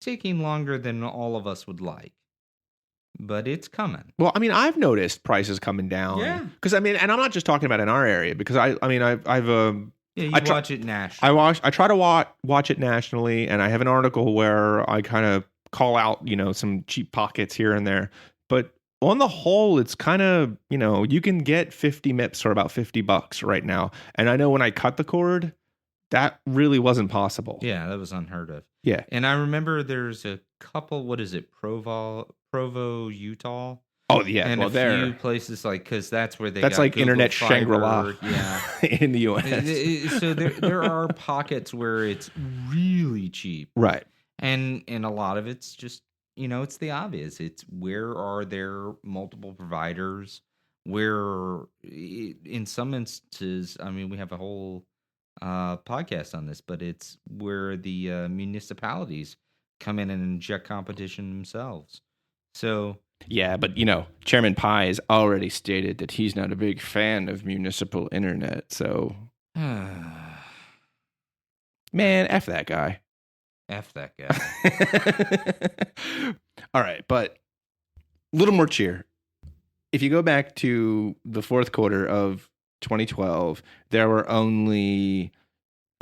taking longer than all of us would like, but it's coming. Well, I mean, I've noticed prices coming down. Yeah. Because and I'm not just talking about in our area, because I've watch it nationally. I try to watch it nationally, and I have an article where I kind of call out, some cheap pockets here and there. But on the whole, it's kind of, you can get 50 MIPS for about $50 right now. And I know when I cut the cord, that really wasn't possible. Yeah, that was unheard of. Yeah. And I remember there's a couple, what is it, Provo, Utah? Oh yeah, and well, a few places because that's where that's got like Google internet Fiber. Shangri-La, Yeah, in the U.S. So there are pockets where it's really cheap, Right. and a lot of it's just it's the obvious. It's where are there multiple providers? Where in some instances, I mean, we have a whole podcast on this, but it's where the municipalities come in and inject competition themselves. So Yeah, but Chairman Pai has already stated that he's not a big fan of municipal internet. So, man, F that guy. F that guy. All right, but a little more cheer. If you go back to the fourth quarter of 2012, there were only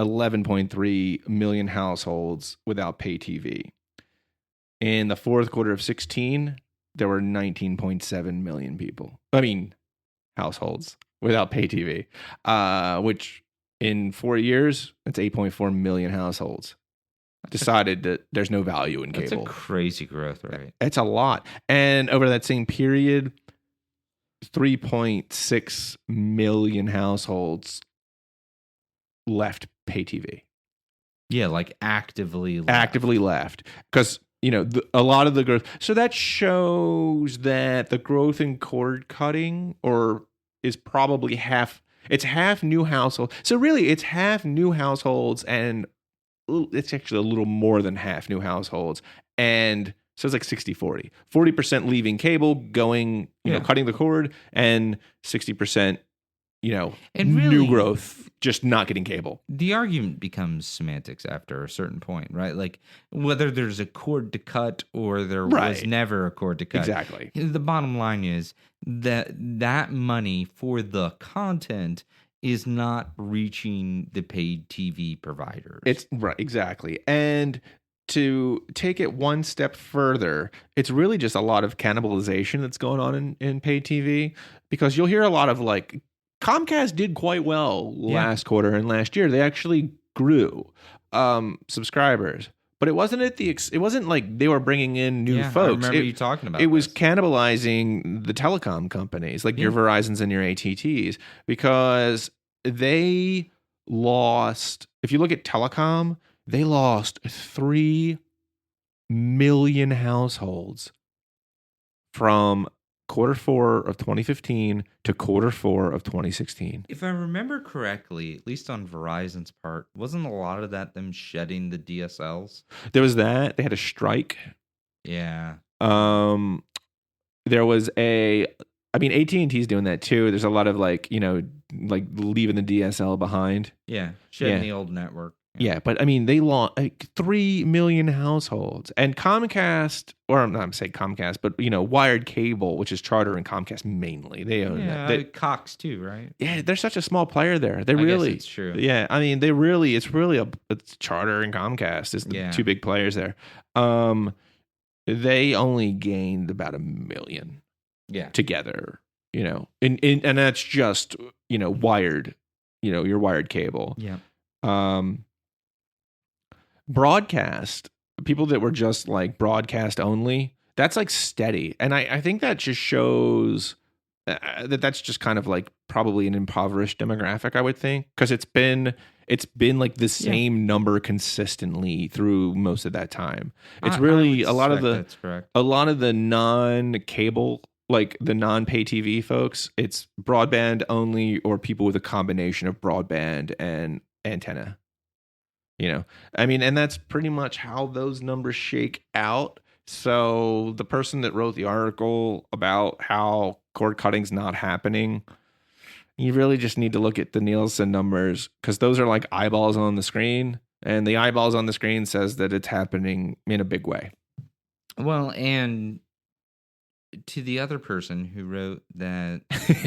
11.3 million households without pay TV. In the fourth quarter of 16, there were 19.7 million households without pay TV, which in 4 years, that's 8.4 million households decided that there's no value in cable. That's a crazy growth rate. It's a lot. And over that same period, 3.6 million households left pay TV. Yeah, like actively left. Because, a lot of the growth. So that shows that the growth in cord cutting is probably half. It's half new households. So really, it's half new households, and it's actually a little more than half new households. And so it's like 60-40. 40% leaving cable, going, cutting the cord, and 60%, and really, new growth, just not getting cable. The argument becomes semantics after a certain point, right? Like whether there's a cord to cut or there was never a cord to cut. Exactly. The bottom line is that money for the content is not reaching the paid TV providers. It's right, exactly. And to take it one step further, it's really just a lot of cannibalization that's going on in paid TV, because you'll hear a lot of like, Comcast did quite well last quarter and last year. They actually grew subscribers, but it wasn't it wasn't like they were bringing in new folks. I remember you talking about it. Was cannibalizing the telecom companies, like your Verizons and your AT&Ts, because they lost. If you look at telecom, they lost 3 million households from quarter 4 of 2015 to quarter 4 of 2016. If I remember correctly, at least on Verizon's part, wasn't a lot of that them shedding the DSLs? There was that. They had a strike. Yeah. There was AT&T's doing that too. There's a lot of like leaving the DSL behind. Yeah. Shedding the old network. Yeah, but they lost 3 million households, and Comcast, or I'm not saying Comcast, but wired cable, which is Charter and Comcast mainly, they own that. Cox too, right? Yeah, they're such a small player there. I guess it's true. Yeah, it's Charter and Comcast is the two big players there. They only gained about 1 million. Yeah, together, and that's just wired, your wired cable. Yeah. Broadcast, people that were just like broadcast only, that's like steady. And I think that just shows that's just kind of like probably an impoverished demographic, I would think, because it's been like the same number consistently through most of that time. It's really a lot of the non-cable, like the non-pay TV folks, it's broadband only or people with a combination of broadband and antenna. And that's pretty much how those numbers shake out. So the person that wrote the article about how cord cutting's not happening, you really just need to look at the Nielsen numbers, because those are like eyeballs on the screen, and the eyeballs on the screen says that it's happening in a big way. Well, and to the other person who wrote that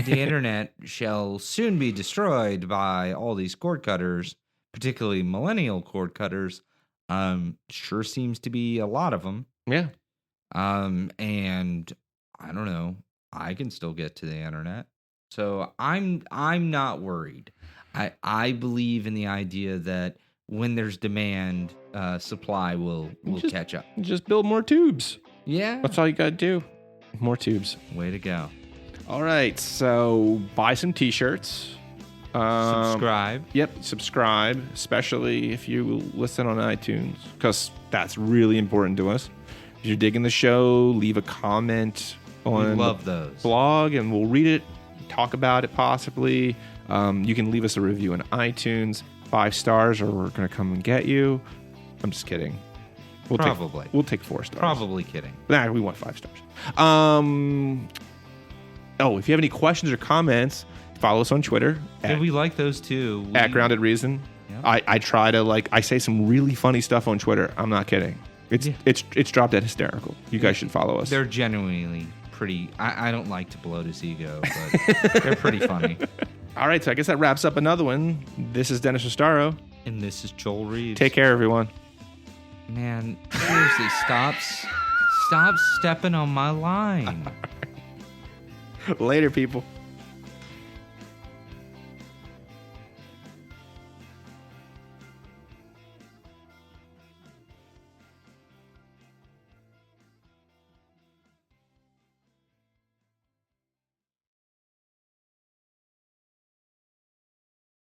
the internet shall soon be destroyed by all these cord cutters, particularly millennial cord cutters, sure seems to be a lot of them. Yeah. And I don't know, I can still get to the internet, so I'm not worried. I believe in the idea that when there's demand, supply will catch up. Just build more tubes. Yeah, that's all you gotta do. More tubes. Way to go. All right, so buy some T-shirts. Subscribe. Yep, subscribe, especially if you listen on iTunes, because that's really important to us. If you're digging the show, leave a comment on We love those. blog, and we'll read it, talk about it possibly. You can leave us a review on iTunes, 5 stars, or we're going to come and get you. I'm just kidding. Probably. We'll take 4 stars. Probably kidding. Nah, we want 5 stars. If you have any questions or comments, follow us on Twitter. Yeah, we like those too. At Grounded Reason. Yeah. I try to I say some really funny stuff on Twitter. I'm not kidding. It's dropped dead hysterical. You guys should follow us. They're genuinely pretty. I don't like to bloat his ego, but they're pretty funny. All right, so I guess that wraps up another one. This is Dennis Restaro. And this is Joel Reeves. Take care, everyone. Man, seriously, stop stepping on my line. Later, people.